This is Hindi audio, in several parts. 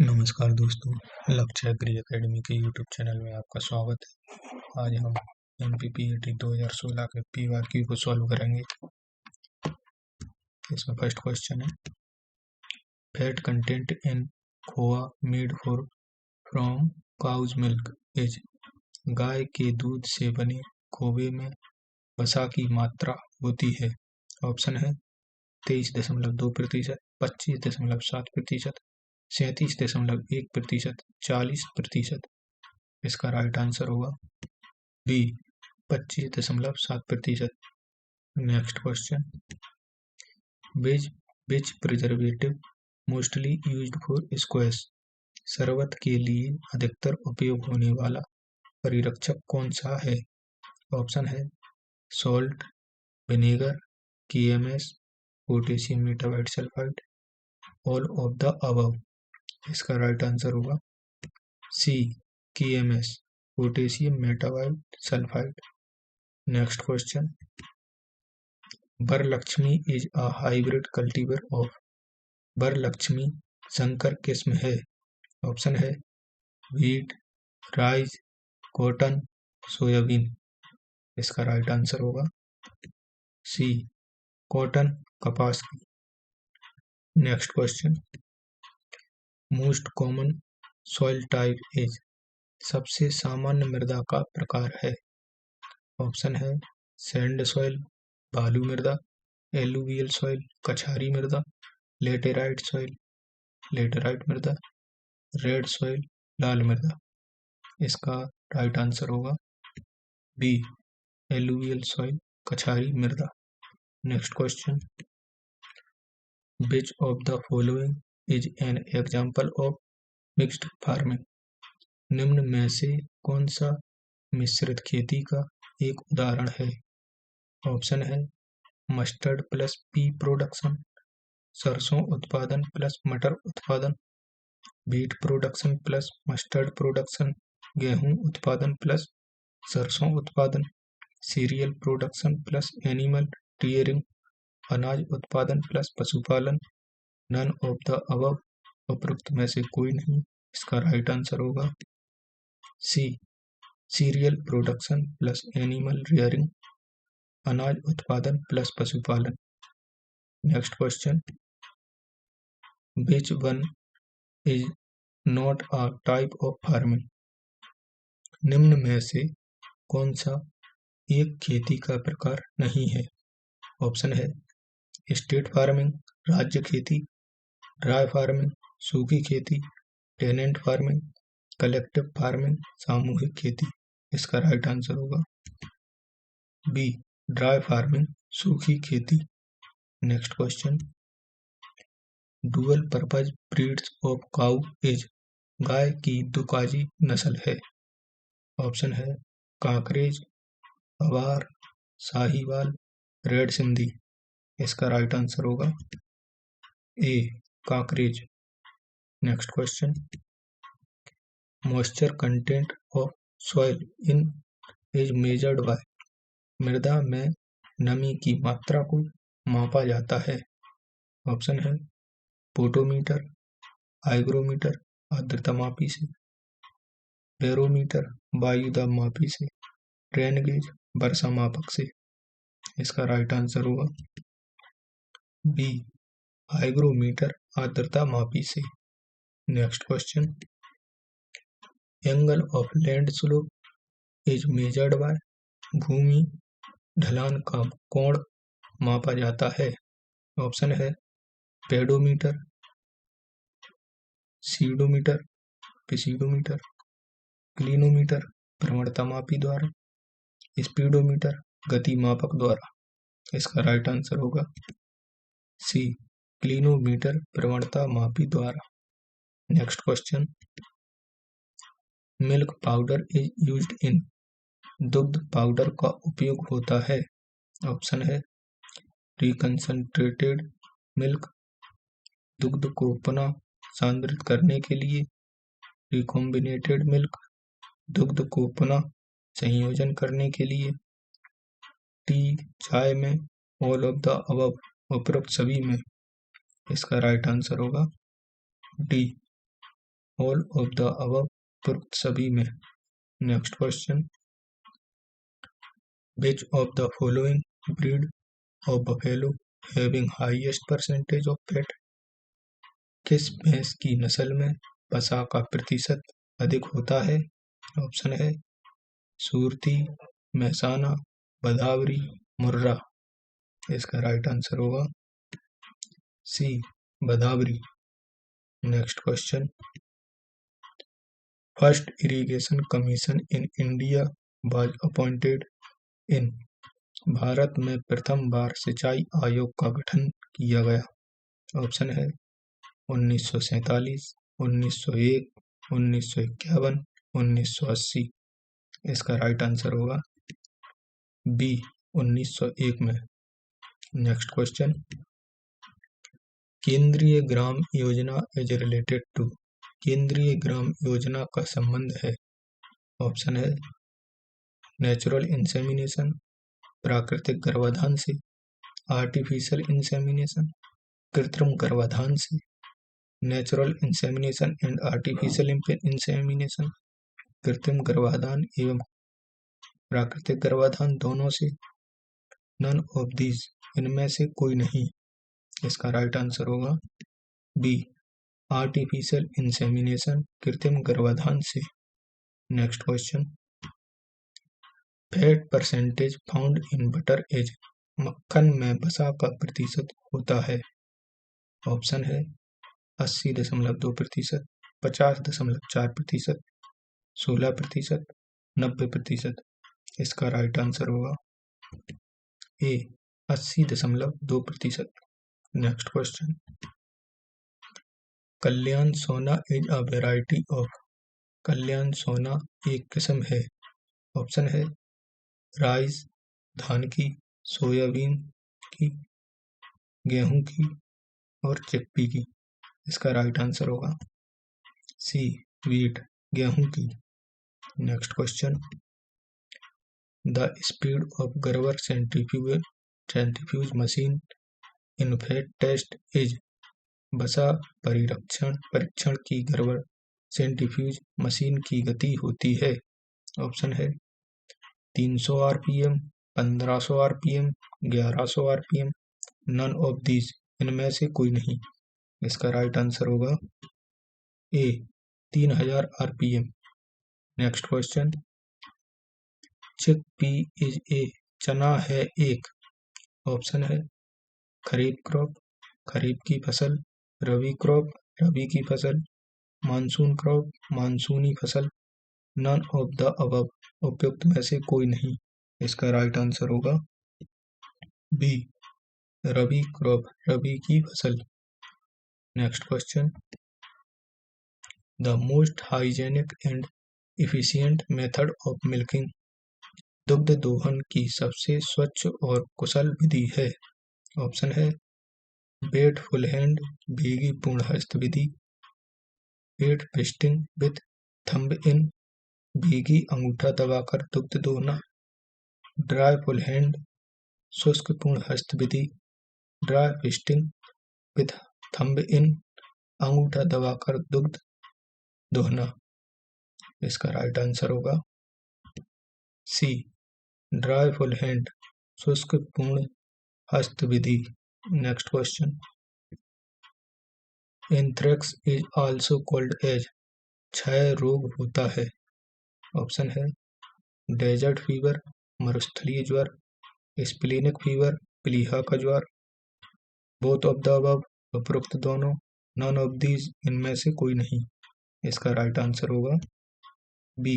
नमस्कार दोस्तों, लक्ष्य एग्री एकेडमी के यूट्यूब चैनल में आपका स्वागत है। आज हम एमपीपीएटी 2016 के पीवाईक्यू को सॉल्व करेंगे। इसमें फर्स्ट क्वेश्चन है, fat content in khoa made from cow's milk is. गाय के दूध से बने खोवे में वसा की मात्रा होती है। ऑप्शन है 23.2%, 25.7%, 37.1%, 40%। इसका राइट आंसर होगा B 25.7%। Next question, which preservative mostly used for squash. शरबत के लिए अधिकतर उपयोग होने वाला परिरक्षक कौन सा है। ऑप्शन है salt, vinegar, KMS, potassium metabisulphite, all of the above. इसका राइट आंसर होगा C KMS, potassium metabisulphite. Next question, Varalakshmi is a hybrid cultivator of. Varalakshmi संकर किस्म है। ऑप्शन है व्हीट, राइस, कॉटन, सोयाबीन। इसका राइट आंसर होगा सी कॉटन, कपास की। Next question, most common soil type is. सबसे सामान्य मृदा का प्रकार है। ऑप्शन है सैंड सॉइल, बालू मृदा, एलुवियल सॉइल, कछारी मृदा, लेटेराइट सॉइल, लेटेराइट मृदा, रेड सॉइल, लाल मृदा। इसका राइट आंसर होगा बी एलुवियल सॉइल, कछारी मृदा। Next question, which of the following is an example of mixed farming. निम्न में से कौन सा मिश्रित खेती का एक उदाहरण है। ऑप्शन है मस्टर्ड प्लस पी प्रोडक्शन, सरसों उत्पादन प्लस मटर उत्पादन, wheat production plus mustard production, गेहूं उत्पादन प्लस सरसों उत्पादन, serial production plus animal rearing, अनाज उत्पादन प्लस पशुपालन, नन ऑफ द अबव, उपरोक्त में से कोई नहीं। इसका राइट आंसर होगा C cereal production plus animal rearing, अनाज उत्पादन प्लस पशुपालन। Next question, which one is not a type of farming. निम्न में से कौन सा एक खेती का प्रकार नहीं है। ऑप्शन है स्टेट फार्मिंग, राज्य खेती, ड्राई फार्मिंग, सूखी खेती, टेनेंट फार्मिंग, कलेक्टिव फार्मिंग, सामूहिक खेती। इसका राइट आंसर होगा बी ड्राई फार्मिंग, सूखी खेती। Next question, dual purpose breeds of cow is. गाय की दुकाजी नस्ल है। ऑप्शन है कांकरेज, अवार, साहीवाल, रेड सिंधी। इसका राइट आंसर होगा A Kankrej. Next question, moisture content of soil in is measured by. मृदा में नमी की मात्रा को मापा जाता है। ऑप्शन है पोटोमीटर, हाइग्रोमीटर आर्द्रता मापी से, बैरोमीटर वायु दाब मापी से, रेन गेज वर्षा मापक से। इसका राइट आंसर होगा बी हाइग्रोमीटर आर्द्रता मापी से। Next question, angle of land slope is measured by. भूमि ढलान का कोण मापा जाता है। ऑप्शन है पेडोमीटर, सीडोमीटर, पिसीडोमीटर, क्लिनोमीटर प्रवणता मापी द्वारा, स्पीडोमीटर गति मापक द्वारा। इसका राइट आंसर होगा सी क्लिनोमीटर प्रवणता मापी द्वारा। Next question, milk powder is used इन। दुग्ध पाउडर का उपयोग होता है। ऑप्शन है रिकंसंट्रेटेड मिल्क, दुग्ध को पुनः सांद्रित करने के लिए, रिकॉम्बिनेटेड मिल्क, दुग्ध को पुनः संयोजन करने के लिए, टी, चाय में, ऑल ऑफ द अबव, उपरोक्त सभी में। इसका राइट आंसर होगा D all of the above, पूर्वोक्त सभी में। Next question, which of the following breed of buffalo having highest percentage of fat, किस भैंस की नस्ल में वसा का प्रतिशत अधिक होता है? ऑप्शन है सूरती, मेहसाना, भदावरी, मुर्रा। इसका राइट आंसर होगा C, Bhadawari. Next question, first irrigation commission in India was appointed in, भारत में प्रथम बार सिंचाई आयोग का गठन किया गया। ऑप्शन है 1947, 1901, 1951, 1980। इसका राइट आंसर होगा बी, 1901 में। नेक्स्ट क्वेश्चन, केंद्रीय Gram Yojana is related to, केंद्रीय ग्राम योजना का संबंध है। ऑप्शन है नेचुरल इंसेमिनेशन, प्राकृतिक गर्भाधान से, आर्टिफिशियल इंसेमिनेशन, कृत्रिम गर्भाधान से, natural insemination and artificial insemination, कृत्रिम गर्भाधान एवं प्राकृतिक गर्भाधान दोनों से, नन ऑफ दीज, इनमें से कोई नहीं। इसका राइट आंसर होगा बी, आर्टिफिशियल इंसेमिनेशन, कृत्रिम गर्भाधान से। Next question, fat percentage found in butter is, मक्खन में वसा का प्रतिशत होता है। ऑप्शन है 80.2%, 50.4%, 16%, 90%। इसका राइट आंसर होगा ए, 80.2%। नेक्स्ट क्वेश्चन, कल्याण सोना इज अ वेराइटी ऑफ, कल्याण सोना एक किस्म है। ऑप्शन है राइस, धान की, सोयाबीन की, गेहूं की और चिप्पी की। इसका राइट आंसर होगा सी, वीट, गेहूं की। Next question, the speed of गर्वर centrifuge machine in fat test is, वसा परीक्षण की गर्वर सेंट्रीफ्यूज मशीन की गति होती है। ऑप्शन है 300 RPM, 1500 RPM, 1100 RPM, none of these, इनमें से कोई नहीं। इसका राइट आंसर होगा A, 3000 RPM. Next question, chickpea is a, चना है एक। ऑप्शन है खरीफ क्रॉप, खरीफ की फसल, रबी क्रॉप, रबी की फसल, मानसून क्रॉप, मानसूनी फसल, नन ऑफ द अबव, उपयुक्त में से कोई नहीं। इसका राइट आंसर होगा बी, रबी क्रॉप, रबी की फसल। Next question, the most hygienic and efficient method of milking, दुग्ध दोहन की सबसे स्वच्छ और कुशल विधि है। ऑप्शन है वेट फुल हैंड, भीगी पूर्ण हस्त विधि, वेट फिस्टिंग विथ थंब इन, भीगी अंगूठा दबाकर दुग्ध दोहना, ड्राई फुल हैंड, शुष्क पूर्ण हस्त विधि, ड्राई फिस्टिंग विथ थंब इन, अंगूठा दबाकर दुग्ध दोहना। इसका राइट आंसर होगा सी, ड्राई फुल हैंड, शुष्क पूर्ण हस्त विधि। Next question, anthrax is also called as, क्षय रोग होता है। ऑप्शन है डेजर्ट फीवर, मरुस्थलीय ज्वर, स्प्लेनिक फीवर, प्लीहा का ज्वर, बोथ ऑफ द अबव, उपरोक्त दोनों, नन ऑफ दीज, इनमें से कोई नहीं। इसका राइट आंसर होगा बी,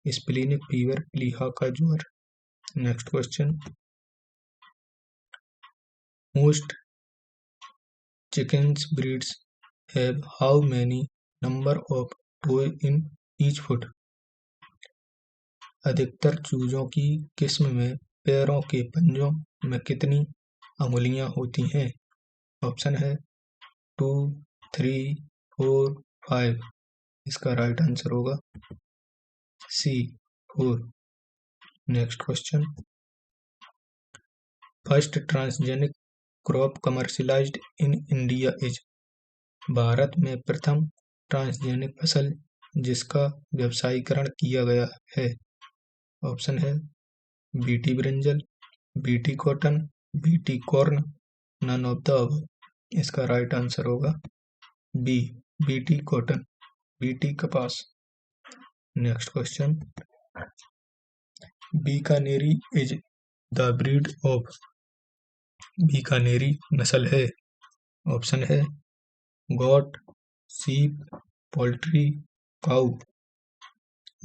स्प्लेनिक फीवर, प्लीहा का ज्वर। Next question, most chickens breeds have how many number of toes in each foot, अधिकतर चूजों की किस्म में पैरों के पंजों में कितनी अंगुलियां होती हैं? ऑप्शन है 2, 3, 4, 5। इसका राइट आंसर होगा सी, 4। Next question, first transgenic crop commercialised in India is, Bharat में प्रथम ट्रांसजेनिक फसल जिसका व्यवसायीकरण किया गया है? ऑप्शन है BT brinjal, BT cotton, BT corn, none of the above. इसका राइट आंसर होगा बी, बीटी कॉटन, बीटी कपास। Next question, Bikaneri is the breed of, Bikaneri नस्ल है? ऑप्शन है गॉट, सीप, पोल्ट्री, काऊ।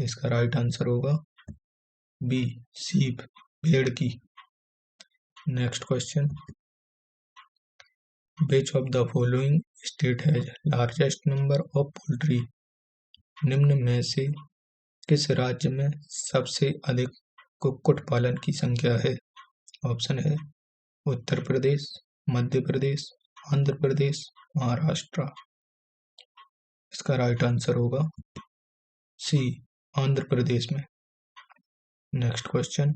इसका राइट आंसर होगा बी, सीप, भेड़ की। Next question, which of the following state has largest number of poultry? निम्न में से किस राज्य में सबसे अधिक कुक्कुट पालन की संख्या है? ऑप्शन है उत्तर प्रदेश, मध्य प्रदेश, आंध्र प्रदेश, महाराष्ट्र। इसका राइट आंसर होगा सी, आंध्र प्रदेश में। Next question,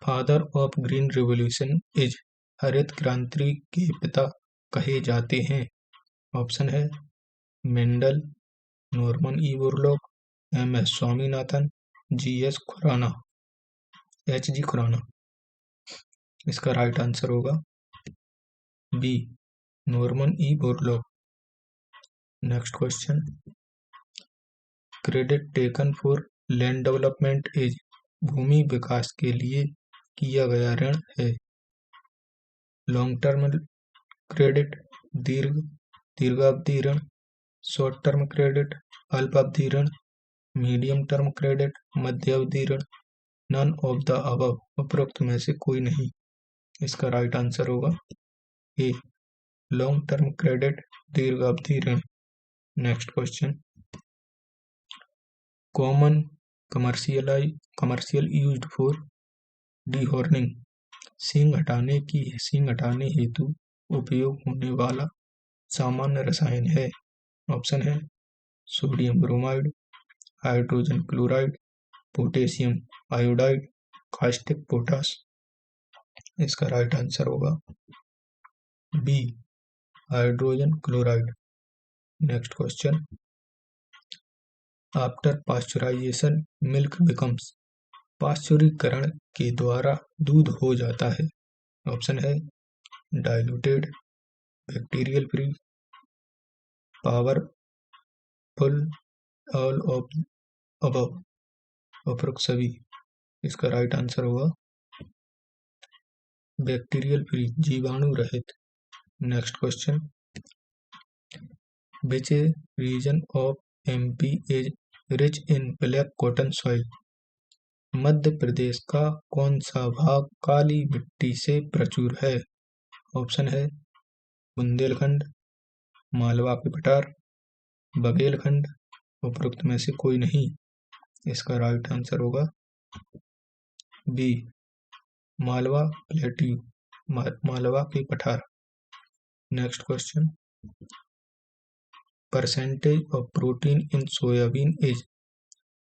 father of green revolution is, हरित क्रांति के पिता कहे जाते हैं? ऑप्शन है Mendel, Norman E Borlaug, M S Swaminathan, G S Khurana, H G Khurana. इसका राइट आंसर होगा B, Norman E Borlaug. Next question, credit taken for land development is, भूमि विकास के लिए किया गया ऋण है? लॉन्ग टर्म क्रेडिट, दीर्घावधि ऋण, शॉर्ट टर्म क्रेडिट, अल्पावधि ऋण, मीडियम टर्म क्रेडिट, मध्यावधि ऋण, नन ऑफ द अबव, उपरोक्त में से कोई नहीं। इसका राइट आंसर होगा ए, लॉन्ग टर्म क्रेडिट, दीर्घावधि ऋण। Next question, common commercial used for dehorning, सींग हटाने हेतु उपयोग होने वाला सामान्य रसायन है? ऑप्शन है sodium bromide, hydrogen chloride, potassium iodide, caustic potash. इसका राइट आंसर होगा B, hydrogen chloride. Next question, after pasteurization milk becomes, पाश्चुरीकरण के द्वारा दूध हो जाता है? ऑप्शन है diluted, bacterial free, powerful, all of above, उपरोक्त सभी। इसका राइट आंसर होगा बैक्टीरियल फ्री, जीवाणु रहित। Next question, which region of MP is rich in black cotton soil, Madhya Pradesh का कौन सा भाग काली मिट्टी से प्रचुर है? ऑप्शन है बुंदेलखंड, मालवा के पठार, बघेलखंड, उपरोक्त में से कोई नहीं। इसका राइट आंसर होगा बी, मालवा प्लेट्यू, मालवा के पठार। Next question, percentage of protein in soybean is,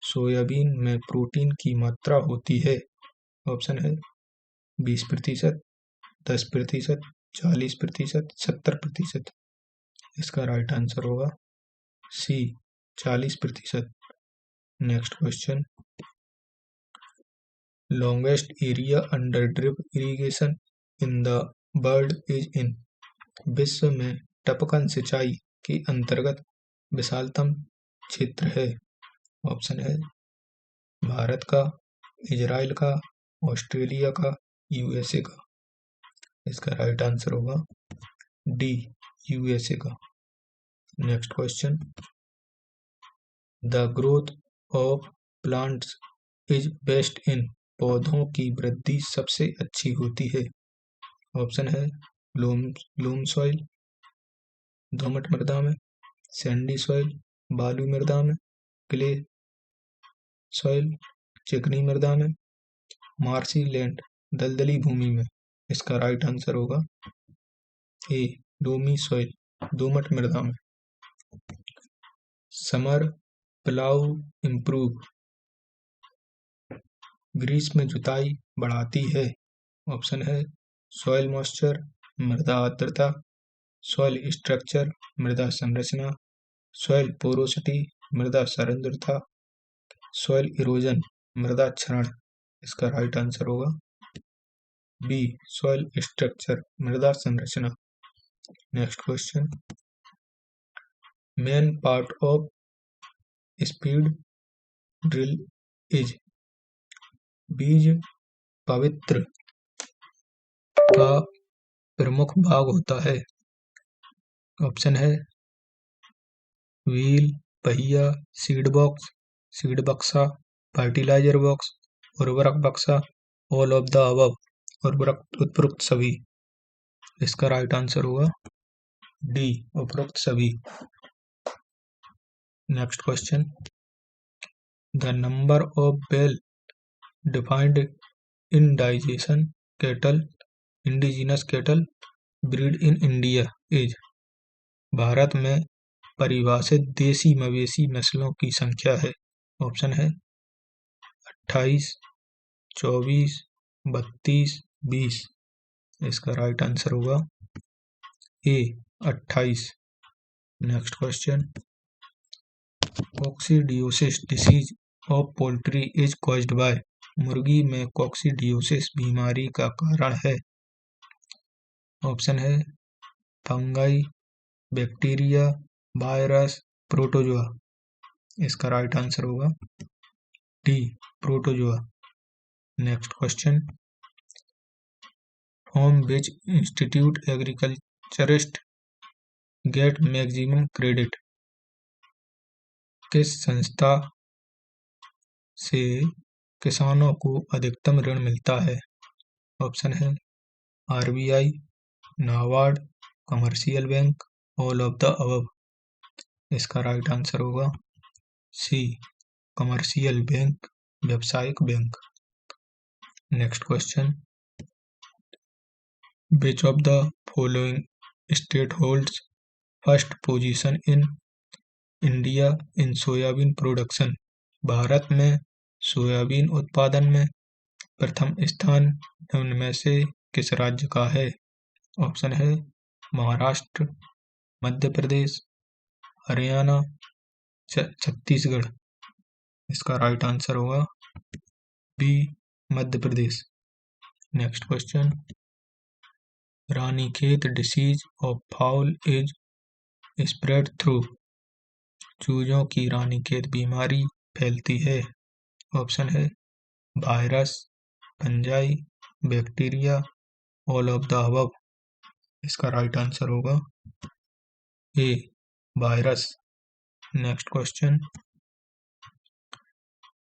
soybean में प्रोटीन की मात्रा होती है? ऑप्शन है 20%, 10%, 40%, 70%। इसका राइट आंसर होगा सी, 40%। Next question, longest area under drip irrigation in the world is in, विश्व में टपकन सिंचाई के अंतर्गत विशालतम क्षेत्र है? ऑप्शन है भारत का, इजराइल का, ऑस्ट्रेलिया का, यूएसए का। इसका राइट आंसर होगा डी, यूएसए का। Next question, the growth of plants is best in, पौधों की वृद्धि सबसे अच्छी होती है? ऑप्शन है लूम सॉइल, दोमट मृदा में, सैंडी सॉइल, बालू मृदा में, क्ले सॉइल, चिकनी मृदा में, मार्सी लैंड, दलदली भूमि में। इसका राइट आंसर होगा ए, लोमी सॉइल, दोमट मृदा में। समर प्लाऊ इम्प्रूव, ग्रीष्म जुताई बढ़ाती है? ऑप्शन है सॉइल मॉइस्चर, मृदा आर्द्रता, सॉइल स्ट्रक्चर, मृदा संरचना, सॉइल पोरोसिटी मृदा सರಂಧ್रता, सॉइल इरोजन मृदा क्षरण, इसका राइट आंसर होगा बी सॉइल स्ट्रक्चर मृदा संरचना। Next question, main part of speed drill is, बीज पवित्र का प्रमुख भाग होता है। ऑप्शन है व्हील, पहिया, सीड बॉक्स, सीड बक्सा, फर्टिलाइजर बॉक्स, उर्वरक बक्सा, ऑल ऑफ द अबव, उपरोक्त सभी। इसका राइट आंसर होगा डी उपरोक्त सभी। Next question, the number of well defined indigenous cattle breed in India is, Bharat में परिभाषित देसी मवेशी नस्लों की संख्या है। ऑप्शन है 28, 24, 32, 20। इसका राइट आंसर होगा ए 28। Next question, coccidiosis disease of poultry is caused by, मुर्गी में कॉक्सीडियोसिस बीमारी का कारण है। ऑप्शन है फंगाई, बैक्टीरिया, वायरस, प्रोटोजोआ। इसका राइट आंसर होगा D protozoa. Next question, from which institute agriculturist get maximum credit, किस संस्था से किसानों को अधिकतम ऋण मिलता है। ऑप्शन है RBI, NABARD, commercial bank, all of the above. इसका राइट आंसर होगा सी कमर्शियल बैंक, व्यावसायिक bank. Next question, which of the following state holds first position in India in soybean production, Bharat में सोयाबीन उत्पादन में प्रथम स्थान निम्न में से किस राज्य का है। ऑप्शन है महाराष्ट्र, मध्य प्रदेश, हरियाणा, छत्तीसगढ़। इसका राइट आंसर होगा B Madhya Pradesh. Next question, Ranikhet disease of fowl is spread through, चूजों की रानीखेत बीमारी फैलती है। ऑप्शन है virus, fungi, bacteria, all of the above. इसका राइट आंसर होगा A virus. Next question,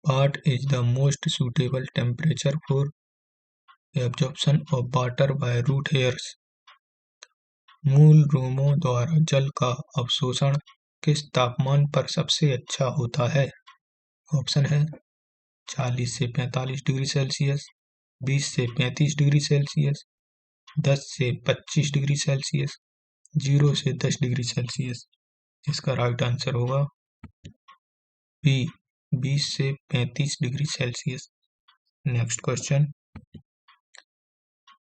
what is the most suitable temperature for absorption of water by root hairs, मूल रोमों द्वारा जल का अवशोषण किस तापमान पर सबसे अच्छा होता है। ऑप्शन है 40 से 45 डिग्री सेल्सियस, 20 से 35 डिग्री सेल्सियस, 10 से 25 डिग्री सेल्सियस, 0 से 10 डिग्री सेल्सियस। इसका राइट आंसर होगा बी 20 से 35 degree Celsius. Next question,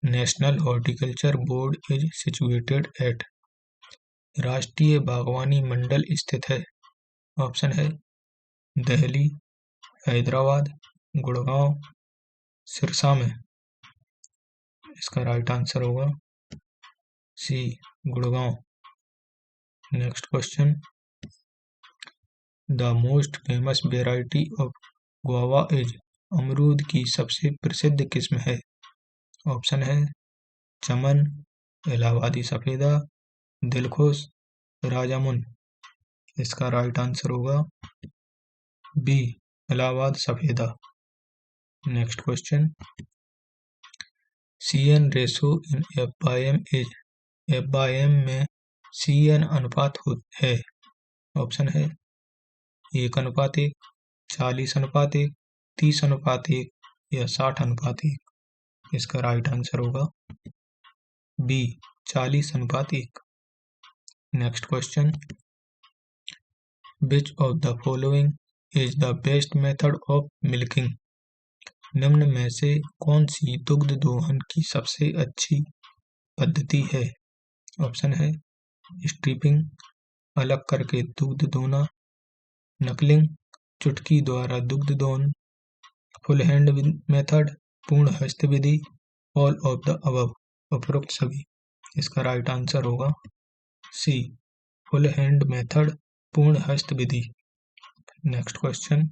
national horticulture board is situated eight, राष्ट्रीय बागवानी मंडल स्थित है। ऑप्शन है दिल्ली, हैदराबाद, गुड़गांव, सिरसा में। इसका राइट आंसर होगा C Gurgaon. Next question, the most famous variety of guava is, अमरूद की सबसे प्रसिद्ध किस्म है। ऑप्शन है चमन, इलाहाबादी सफेदा, दिलखुश, राजामुन। इसका राइट आंसर होगा बी इलाहाबाद सफेदा। Next question, CN ratio in F/M is, F/M में CN अनुपात है। ऑप्शन है 1:1, 40:1, 30:1 या 60:1। इसका राइट आंसर होगा B 40:1। Next question, which of the following is the best method of milking, निम्न में से कौन सी दुग्ध दोहन की सबसे अच्छी पद्धति है। ऑप्शन है स्ट्रिपिंग, अलग करके दुग्ध दोना, नकलिंग, चुटकी द्वारा दुग्ध दोहन, फुल हैंड मेथड, पूर्ण हस्त विधि, ऑल ऑफ द अबव, उपरोक्त सभी। इसका राइट आंसर होगा सी, फुल हैंड मेथड, पूर्ण हस्त विधि। Next question,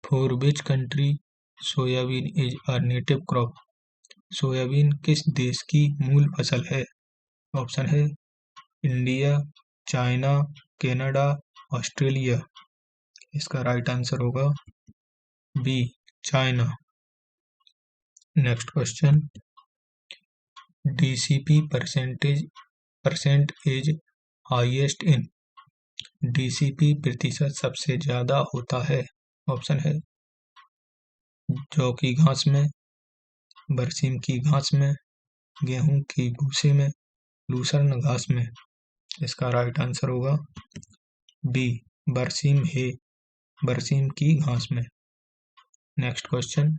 for which country soybean is a native crop? Soybean किस देश की मूल फसल है? ऑप्शन है इंडिया, चाइना, कनाडा, ऑस्ट्रेलिया। इसका राइट आंसर होगा B, China. Next question, DCP percent is highest in? DCP प्रतिशत सबसे ज्यादा होता है। ऑप्शन है जौ की घास में, बरसीम की घास में, गेहूं की भूसे में, लूसर्न घास में। इसका राइट आंसर होगा बी, बरसीम की घास में। Next question,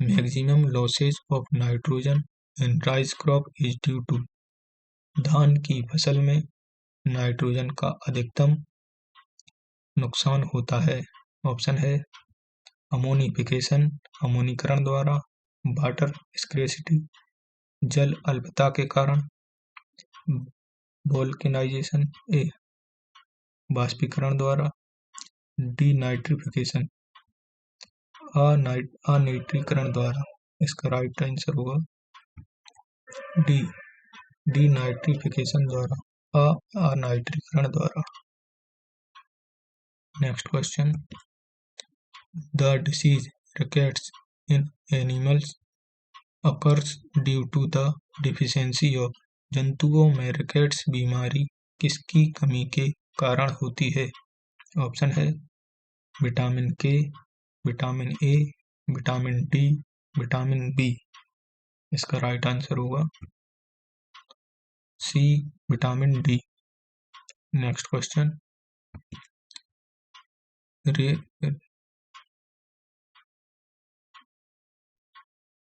maximum losses of nitrogen in rice crop is due to? धान की फसल में नाइट्रोजन का अधिकतम नुकसान होता है। ऑप्शन है अमोनिफिकेशन, अमोनीकरण द्वारा, वाटर स्कैर्सिटी, जल अल्पता के कारण, वोल्केनाइजेशन, ए बाष्पीकरण द्वारा, डीनाइट्रिफिकेशन, अनिट्रीकरण द्वारा। इसका राइट आंसर होगा डी, डीनाइट्रिफिकेशन द्वारा, अनिट्रीकरण द्वारा। Next question, the disease rickets in animals occurs due to the deficiency of? जंतुओं में रिकेट्स बीमारी किसकी कमी के कारण होती है? ऑप्शन है vitamin K, vitamin A, vitamin D, vitamin B. इसका राइट आंसर होगा C, vitamin D. Next question,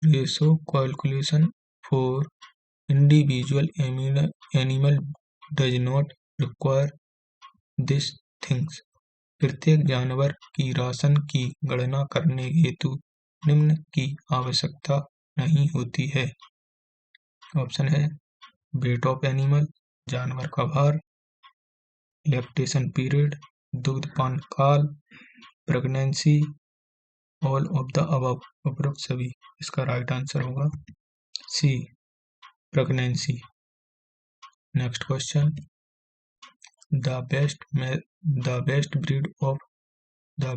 ratio calculation for individual animal does not require this things? प्रत्येक जानवर की राशन की गणना करने हेतु निम्न की आवश्यकता नहीं होती है। ऑप्शन है वेट ऑफ एनिमल, जानवर का भार, लैक्टेशन पीरियड, दुग्धपान काल, pregnancy, all of the above, उपरोक्त सभी। इसका राइट आंसर होगा C, pregnancy. Next question, the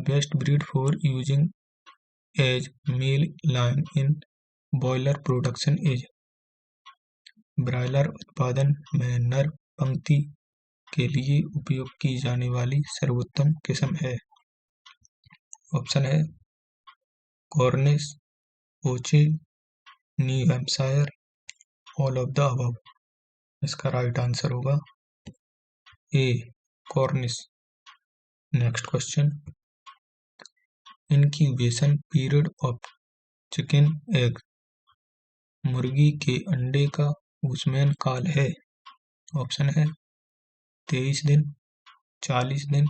best breed for using as male line in boiler production is? Broiler उत्पादन में नर पंक्ति के लिए उपयोग की जाने वाली सर्वोत्तम किस्म है। ऑप्शन है Cornish, Cochin, New Hampshire, all of the above. इसका राइट आंसर होगा A, Cornish. Next question, incubation period of chicken egg? मुर्गी के अंडे का ऊष्मेन काल है। ऑप्शन है 23 दिन, 40 दिन,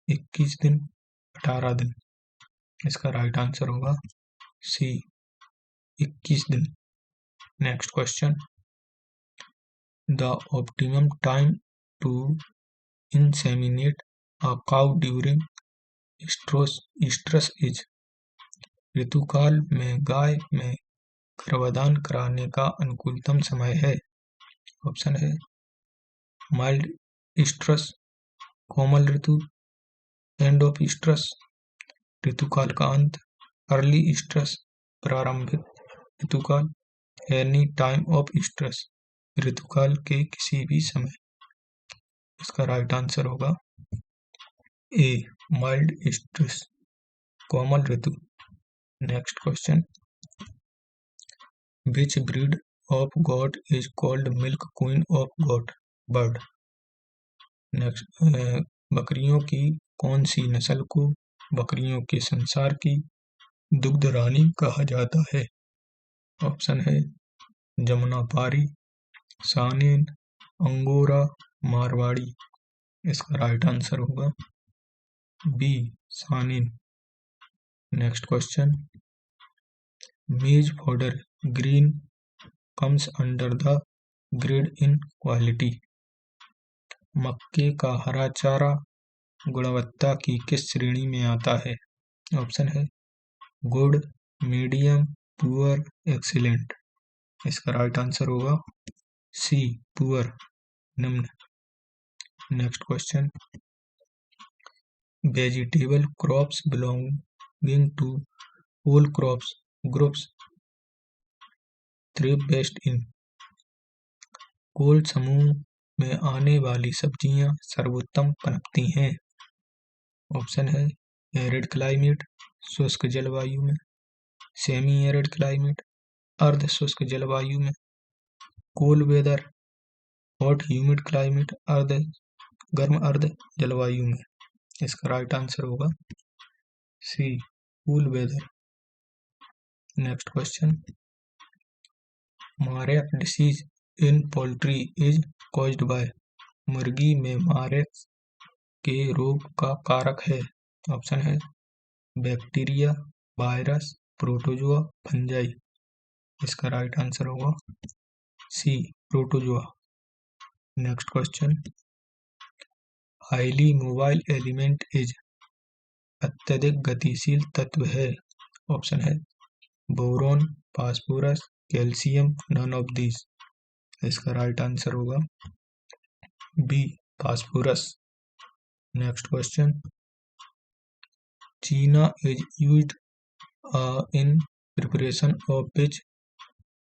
21 दिन, 18 दिन। इसका राइट आंसर होगा सी, 21 दिन। Next question, the optimum time to inseminate a cow during estrus is? ऋतुकाल में गाय में गर्भाधान कराने का अनुकूलतम समय है। ऑप्शन है माइल्ड ईस्ट्रस, कोमल ऋतु, एंड ऑफ ईस्ट्रस, ऋतुकाल का अंत, अर्ली ईस्ट्रस, प्रारंभिक ऋतुकाल, एनी टाइम ऑफ ईस्ट्रस, ऋतुकाल के किसी भी समय। इसका राइट आंसर होगा ए, माइल्ड ईस्ट्रस, कोमल ऋतु। Next question, which breed of goat is called milk queen of goat bird? Next, बकरियों की कौन सी नस्ल को बकरियों के संसार की दुग्ध रानी कहा जाता है? ऑप्शन है जमुनापारी, सानेन, अंगोरा मारवाड़ी, इसका राइट आंसर होगा बी सानिन। नेक्स्ट क्वेश्चन, मेज fodder green comes under the grade in quality. मक्के का हरा चारा गुणवत्ता की किस श्रेणी में आता है? ऑप्शन है गुड, मीडियम, पुअर, एक्सीलेंट। इसका राइट आंसर होगा सी पुअर, निम्न। Next question, vegetable crops belonging to whole crops groups thrive best in. Cole समूह में आने वाली सब्जियां सर्वोत्तम पनपती हैं। ऑप्शन है एरिड क्लाइमेट, शुष्क जलवायु में, सेमी एरिड क्लाइमेट, अर्ध शुष्क जलवायु में, cool weather, hot humid climate, गर्म अर्ध जलवायु में। इसका राइट आंसर होगा C cool weather. Next question, Marek disease in poultry is caused by. मुर्गी में मारेक के रोग का कारक है। ऑप्शन है बैक्टीरिया, वायरस, प्रोटोजोआ, फंजाई। इसका राइट आंसर होगा C protozoa. Next question, highly mobile element is अत्यधिक गतिशील तत्व है। ऑप्शन है boron, phosphorus, calcium, none of this. इसका राइट आंसर होगा B phosphorus. Next question, chhena is used in preparation of which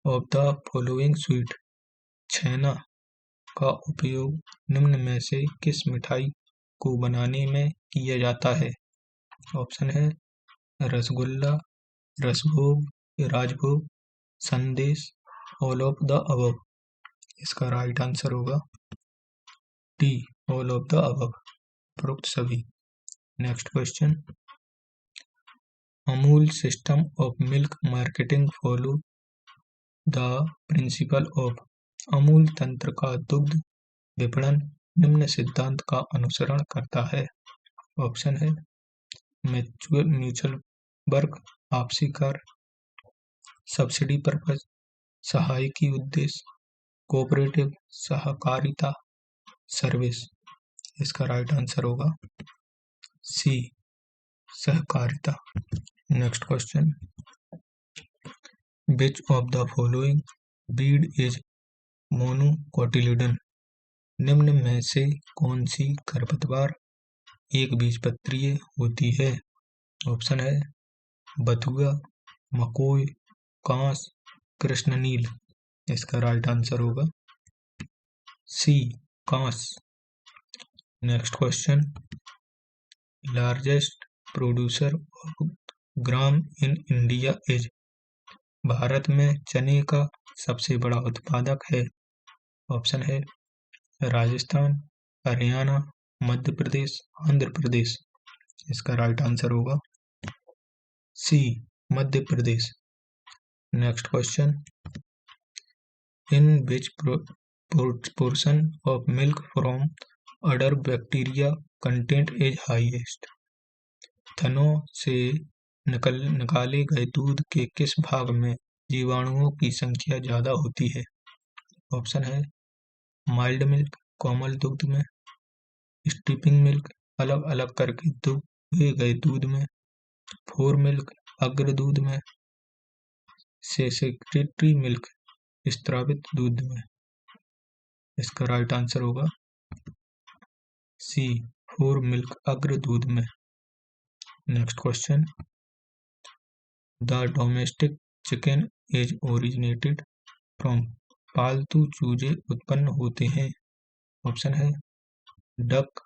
of the following sweet. छेना का उपयोग निम्न में से किस मिठाई को बनाने में किया जाता है? ऑप्शन है रसगुल्ला, रसभोग, राजभोग, संदेश, ऑल ऑफ द अबव। इसका राइट आंसर होगा D all of the above, उपरोक्त सभी। Next question, Amul system of milk marketing follow the principle of. Amul तंत्र का दुग्ध विपणन निम्न सिद्धांत का अनुसरण करता है। ऑप्शन है म्यूचुअल वर्क, आपसी कर, सब्सिडी पर्पज, सहायकी उद्देश्य, कोऑपरेटिव, सहकारिता, सर्विस। इसका राइट आंसर होगा सी सहकारिता। Next question, which of the following breed is monocotyledon. निम्न में से कौन सी खरपतवार एक बीजपत्रीय होती है? ऑप्शन है बथुआ, मकोई, कांस, कृष्णनील। इसका राइट आंसर होगा सी कांस। Next question, largest producer of gram in India is. Bharat में चने का सबसे बड़ा उत्पादक है। ऑप्शन है राजस्थान, हरियाणा, मध्य प्रदेश, आंध्र प्रदेश। इसका राइट आंसर होगा C Madhya Pradesh. Next question, in which portion of milk from udder bacteria content is highest. थनों से निकाले गए दूध के किस भाग में जीवाणुओं की संख्या ज्यादा होती है? ऑप्शन है माइल्ड मिल्क, कोमल दुग्ध में, स्टीपिंग मिल्क, अलग अलग करके दुहे गए दूध में, फोर मिल्क, अग्र दूध में, सेकेंडरी मिल्क, स्रावित दूध में। इसका राइट आंसर होगा सी फोर मिल्क, अग्र दूध में। Next question, the domestic chicken is originated from. पालतू चूजे उत्पन्न होते हैं। ऑप्शन है डक,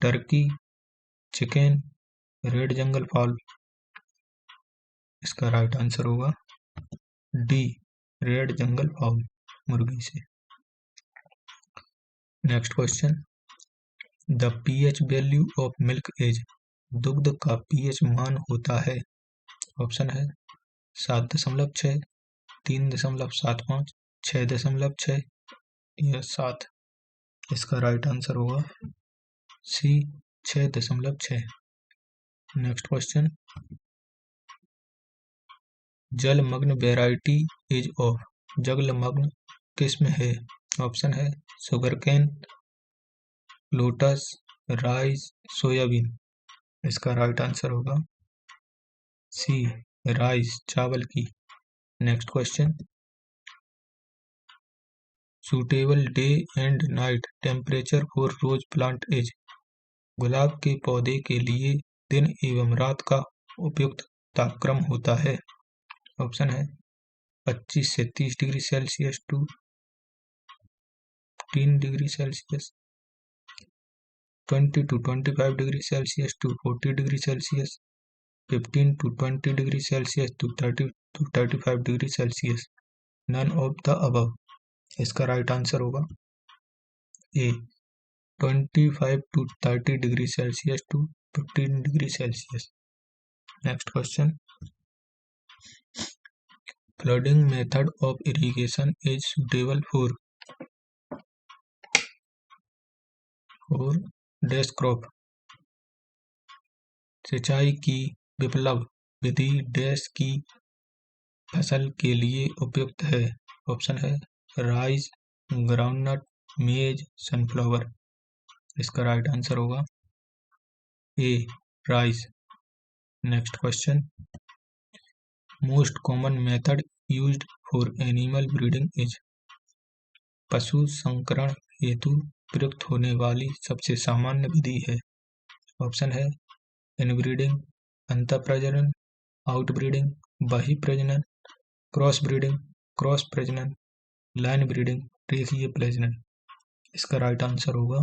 टर्की, चिकन, रेड जंगल फाउल। इसका राइट आंसर होगा डी रेड जंगल फाउल, मुर्गी से। Next question, the pH value of milk is. दुग्ध का पीएच मान होता है। ऑप्शन है 7.6, 3.75, 6.6 या 7। इसका राइट आंसर होगा सी 6.6। नेक्स्ट क्वेश्चन, जलमग्न वेराइटी इज ऑफ, जलमग्न किस्म है। ऑप्शन है शुगरकेन, लोटस, राइस, सोयाबीन। इसका राइट आंसर होगा सी राइस, चावल की। Next question, suitable day and night temperature for rose plant is, गुलाब के पौधे के लिए दिन एवं रात का उपयुक्त तापक्रम होता है। ऑप्शन है 25 से 30 degree Celsius to 3 degree Celsius, 20 to 25 degree Celsius to 40 degree Celsius, 15 to 20 degree Celsius to 30 to 35 degree Celsius. None of the above. इसका राइट आंसर होगा A 25 to 30 degree Celsius to 15 degree Celsius. Next question, flooding method of irrigation is suitable for dash crop, सिंचाई की विप्लव विधि डैश की फसल के लिए उपयुक्त है। ऑप्शन है राइस, ग्राउंडनट, मेज, सनफ्लावर। इसका राइट आंसर होगा A rice. Next question, most common method used for animal breeding is, पशु संकरण हेतु प्रयुक्त होने वाली सबसे सामान्य विधि है। ऑप्शन है इनब्रीडिंग, अंतःप्रजनन, आउटब्रीडिंग, बहिर्प्रजनन, क्रॉस ब्रीडिंग, क्रॉस प्रजनन, लाइन ब्रीडिंग, रेखीय प्रजनन। इसका राइट आंसर होगा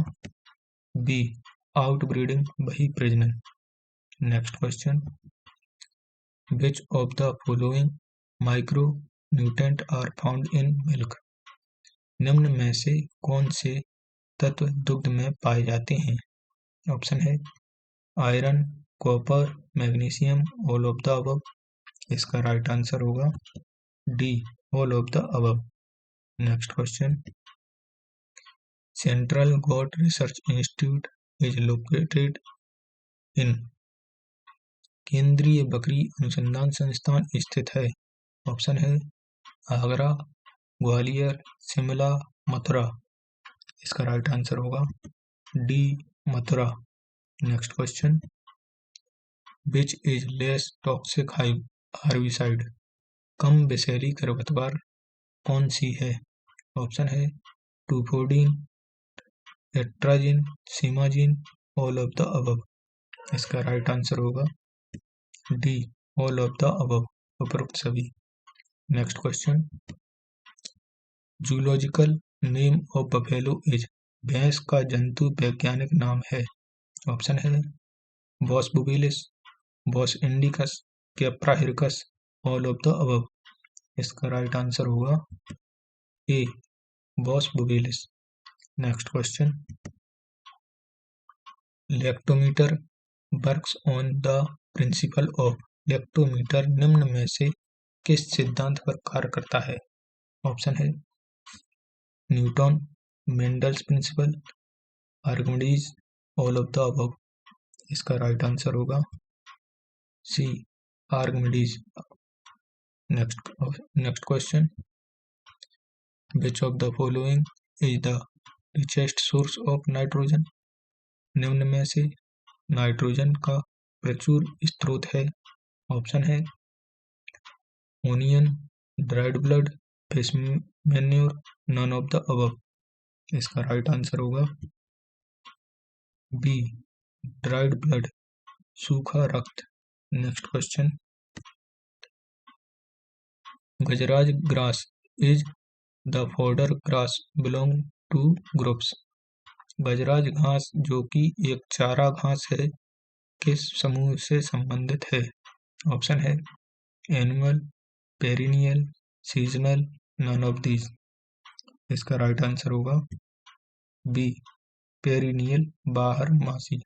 बी आउटब्रीडिंग, बहिर्प्रजनन। Next question, which of the following micro nutrient are found in milk, निम्न में से कौन से तत्व दुग्ध में पाए जाते हैं। ऑप्शन है iron, copper, magnesium, all of the above. इसका राइट आंसर होगा D all of the above. Next question, Central Goat Research Institute is located in, केंद्रीय बकरी अनुसंधान संस्थान स्थित है। ऑप्शन है आगरा, ग्वालियर, शिमला, मथुरा। इसका राइट आंसर होगा D Mathura. Next question, which is less toxic herbicide, कम विषैली खरपतवार कौन सी है। ऑप्शन है two four D, atrazine, simazine, all of the above. इसका राइट आंसर होगा D all of the above, उपरोक्त सभी। Next question, zoological name of buffalo is, भैंस का जंतु वैज्ञानिक नाम है। ऑप्शन है Bos bubalis, Bos indicus, Capra hircus, all of the above. इसका राइट आंसर होगा A Bos bubalis. Next question, lactometer works on the principle of, lactometer निम्न में से किस सिद्धांत पर कार्य करता है। ऑप्शन है Newton, Mendel's principle, Archimedes, all of the above. इसका राइट आंसर होगा C Archimedes. Next question, which of the following is the richest source of nitrogen, निम्न में से नाइट्रोजन का प्रचुर स्रोत है। ऑप्शन है onion, dried blood, fish manure, none of the above. इसका राइट आंसर होगा बी ड्राइड ब्लड, सूखा रक्त। Next question, Gajraj grass is the fodder grass belong to groups, Gajraj घास जो कि एक चारा घास है किस समूह से संबंधित है। ऑप्शन है annual, perennial, seasonal, none of these. इसका राइट आंसर होगा बी पेरिनियल, बारहमासी।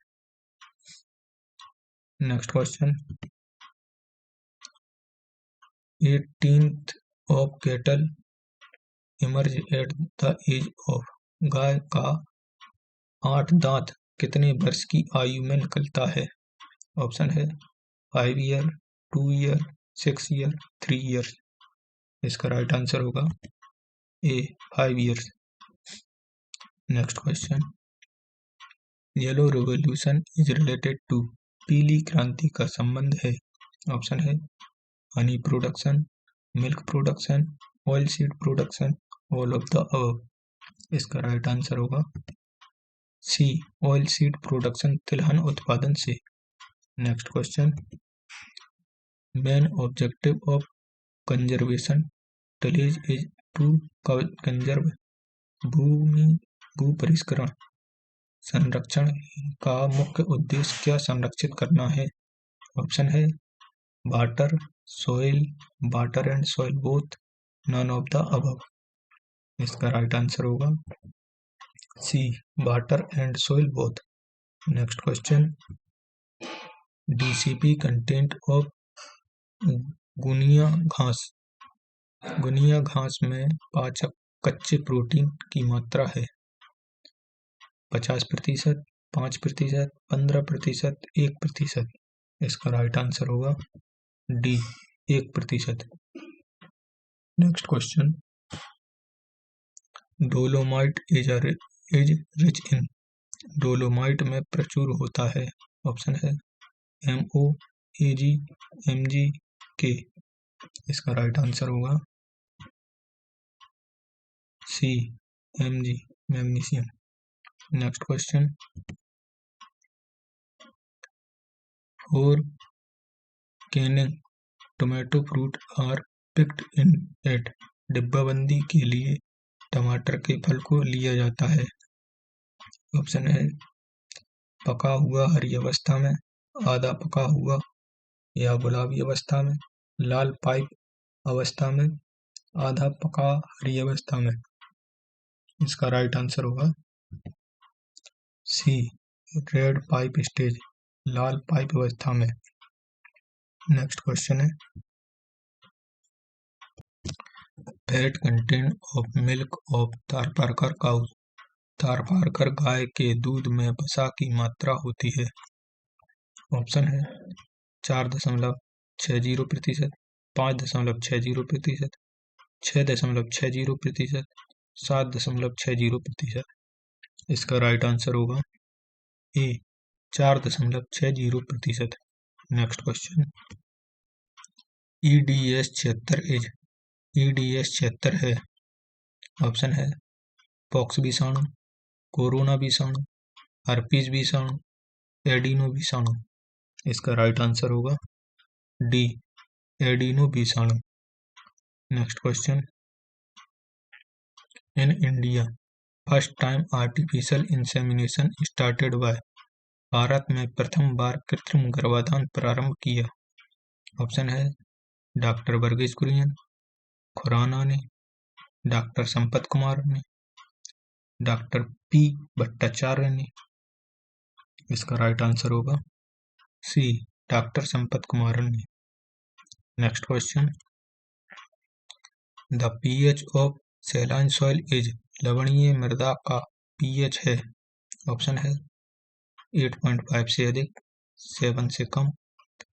Next question, 18th of cattle emerge at the age of, गाय का 8 दांत कितने वर्ष की आयु में निकलता है? ऑप्शन है 5 ईयर, 2 ईयर, 6 ईयर, 3 ईयर्स। इसका राइट आंसर होगा A 5 years. Next question, yellow revolution is related to, पीली क्रांति का संबंध है। ऑप्शन है honey production, milk production, oil seed production, all of the above. इसका राइट आंसर होगा सी ऑयल सीड प्रोडक्शन, तिलहन उत्पादन से। Next question, main objective of conservation tillage is to conserve, भू परिष्करण संरक्षण का मुख्य उद्देश्य क्या संरक्षित करना है? ऑप्शन है water, soil, water and soil both, none of the above. इसका राइट आंसर होगा C water and soil both. Next question, DCP content of guinea घास, गुनिया घास में पाचक कच्चे प्रोटीन की मात्रा है 50%, 5%, 15%, 1%। इसका राइट आंसर होगा D 1%। Next question, dolomite is rich in, dolomite में प्रचुर होता है। ऑप्शन है MO, AG, MG, K। इसका राइट आंसर होगा C MG, magnesium. Next question, for canning tomato fruit are picked in at, डिब्बाबंदी के लिए टमाटर के फल को लिया जाता है। ऑप्शन है पका हुआ हरी अवस्था में, आधा पका हुआ या गुलाबी अवस्था में, लाल पाइप अवस्था में, आधा पका हरी अवस्था में। इसका राइट आंसर होगा सी रेड पाइप स्टेज, लाल पाइप अवस्था में। नेक्स्ट क्वेश्चन है, fat content of milk of Tharparkar cow, Tharparkar गाय के दूध में वसा की मात्रा होती है। ऑप्शन है 4.60%, 5.60%, 6.60%, 7.60%। इसका राइट आंसर होगा ए 4.60%। Next question, EDS 76 is, EDS 76 है। ऑप्शन है पॉक्स विषाणु, कोरोना विषाणु, हर्पीज विषाणु, एडिनो विषाणु। इसका राइट आंसर होगा डी एडिनो विषाणु। Next question, in India first time artificial insemination started by, Bharat में प्रथम बार कृत्रिम गर्भाधान प्रारंभ किया। ऑप्शन है डॉक्टर वर्गीस कुरियन, खुराना ने, डॉक्टर संपत कुमार ने, डॉक्टर P भट्टाचार्य ने। इसका राइट आंसर होगा सी डॉक्टर संपत कुमार ने। Next question, the pH of saline soil is, लवणीय मृदा का pH है। ऑप्शन है 8.5 से अधिक, 7 से कम,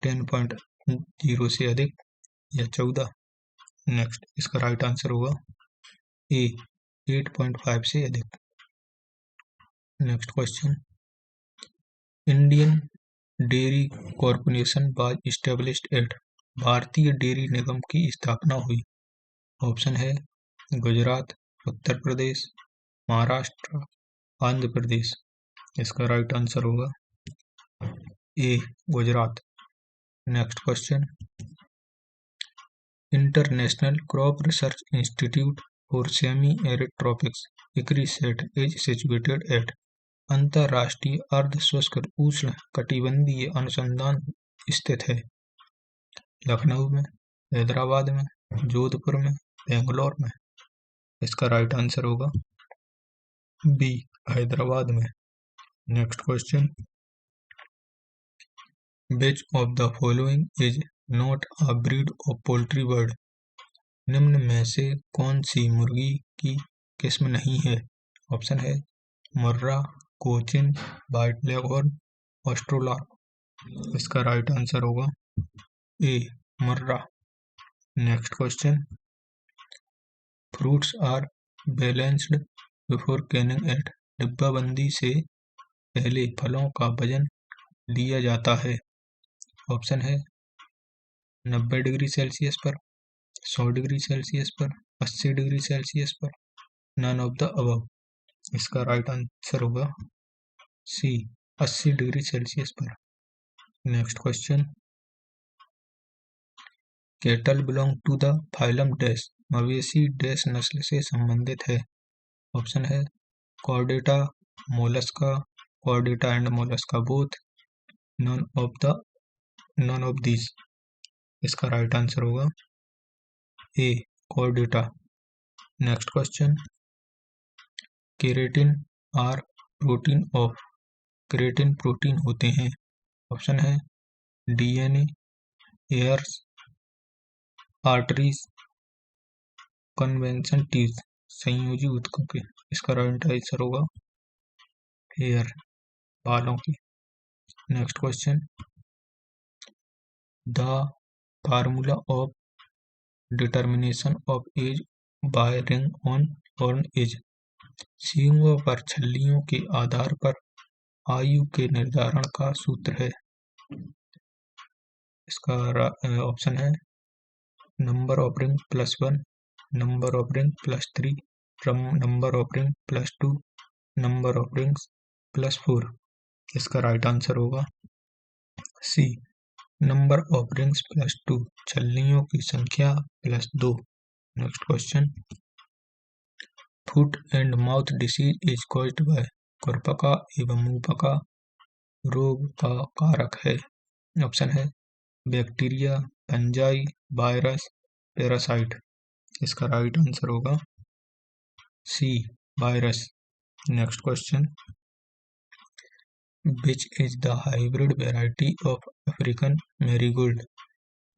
10.0 से अधिक या 14। नेक्स्ट, इसका राइट आंसर होगा ए 8.5 से अधिक। Next question, Indian Dairy Corporation was established at, भारतीय डेयरी निगम की स्थापना हुई। ऑप्शन है गुजरात, उत्तर प्रदेश, महाराष्ट्र, आंध्र प्रदेश। इसका राइट आंसर होगा A Gujarat. Next question, international crop research institute for semi arid tropics ICRISAT is situated at, अंतरराष्ट्रीय अर्ध शुष्क उष्ण कटिबंधीय अनुसंधान स्थित है लखनऊ में, हैदराबाद में, जोधपुर में, बेंगलोर में। इसका राइट आंसर होगा बी हैदराबाद में। Next question, which of the following is not a breed of poultry bird, निम्न में से कौन सी मुर्गी की किस्म नहीं है। ऑप्शन है Murrah, Cochin, white leghorn, Australorp. इसका राइट आंसर होगा A Murrah. Next question, fruits are balanced before canning at. डिब्बाबंदी से पहले फलों का वजन लिया जाता है। ऑप्शन है 90 डिग्री सेल्सियस पर, 100 डिग्री सेल्सियस पर, 80 डिग्री सेल्सियस पर, नन ऑफ द अबव। इसका राइट आंसर होगा सी 80 डिग्री सेल्सियस पर। Next question, cattle belong to the phylum dash. मवेशी डैश नस्ल से संबंधित है। ऑप्शन है Chordata, Mollusca, Chordata and Mollusca both, none of this. इसका राइट आंसर होगा A Chordata. Next question, keratin are protein of. Keratin protein होते हैं। ऑप्शन है DNA, hairs, arteries, connective tissues, संयोजी ऊतकों के। इसका राइट आंसर होगा हेयर, बालों की। Next question, the formula of determination of age by ring on horn is. सींगों पर छल्लियों के आधार पर आयु के निर्धारण का सूत्र है। इसका ऑप्शन है number of ring +1, number of ring +3, number of ring +2, number of rings +4। इसका राइट आंसर होगा सी नंबर ऑफ रिंग्स +2, छल्लियों की संख्या +2। Next question, foot and mouth disease is caused by. खुरपका एवं मुंहपका रोग का कारक है। ऑप्शन है बैक्टीरिया, फंजाई, वायरस, पैरासाइट। इसका राइट आंसर होगा C virus. Next question, which is the hybrid variety of African marigold.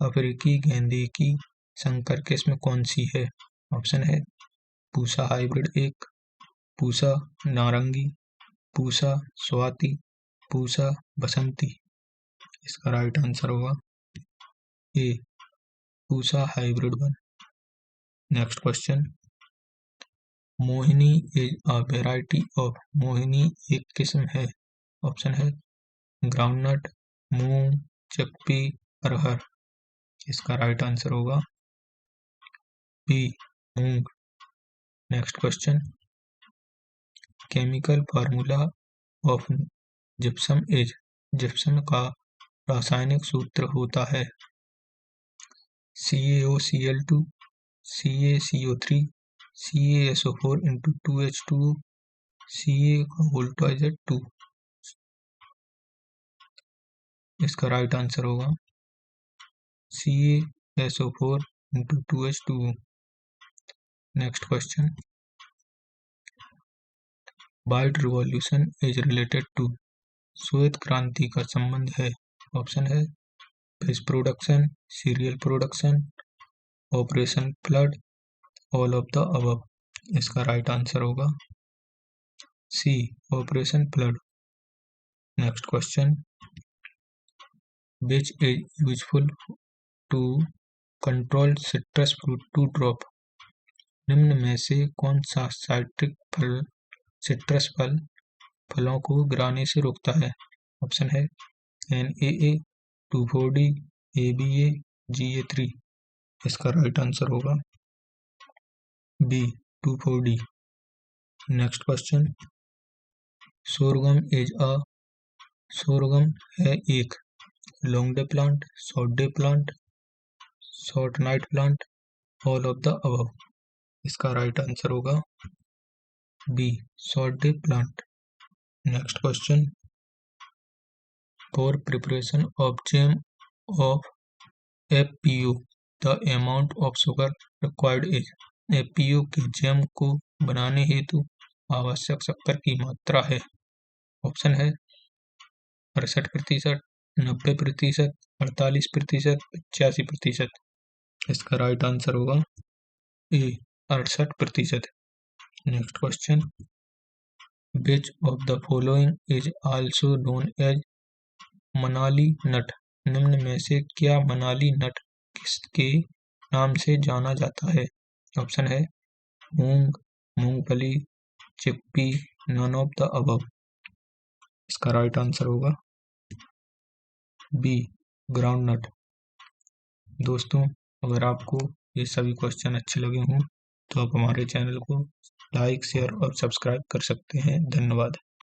अफ्रीकी गेंदे की संकर किस्म कौन सी है। ऑप्शन है पूसा हाइब्रिड 1, पूसा नारंगी, पूसा स्वाति, पूसा बसंती। इसका राइट आंसर होगा A Pusa hybrid 1। Next question, Mohini is a variety of. Mohini एक किस्म है। ऑप्शन है ग्राउंडनट, मूंग, चिकपी, अरहर। इसका राइट आंसर होगा बी मूंग। Next question, chemical formula of gypsum is. Gypsum का रासायनिक सूत्र होता है CaOCl2, CaCO3, CaSO4 × 2H2O, Ca2। इसका राइट आंसर होगा CaSO4 × 2H2O। Next question, white revolution is related to. श्वेत क्रांति का संबंध है। ऑप्शन है fish production, cereal production, operation flood, all of the above. इसका राइट आंसर होगा C operation flood. Next question, which is useful to control citrus fruit to drop. निम्न में से कौन सा साइट्रिक फल सिट्रस फलों को गिराने से रोकता है। ऑप्शन है NAA, 2,4-D, ABA, GA3। इसका राइट आंसर होगा B 2,4-D। Next question, sorghum is a. Sorghum है एक long day plant, short day plant, short night plant, all of the above. इसका राइट आंसर होगा B short day plant. Next question, for preparation of jam of FPO the amount of sugar required is. FPO के जैम को बनाने हेतु आवश्यक शक्कर की मात्रा है। ऑप्शन है 68%, 90%, 48%, 85%। इसका राइट आंसर होगा A 68%। Next question, which of the following is also known as Manali nut? निम्न में से क्या मनाली नट किसके नाम से जाना जाता है? ऑप्शन है मूंग, मूंगफली, चिक्पी, नन ऑफ द अबव। इसका राइट आंसर होगा बी, ग्राउंड नट। दोस्तों, अगर आपको ये सभी क्वेश्चन अच्छे लगे हों तो आप हमारे चैनल को लाइक, शेयर और सब्सक्राइब कर सकते हैं। धन्यवाद।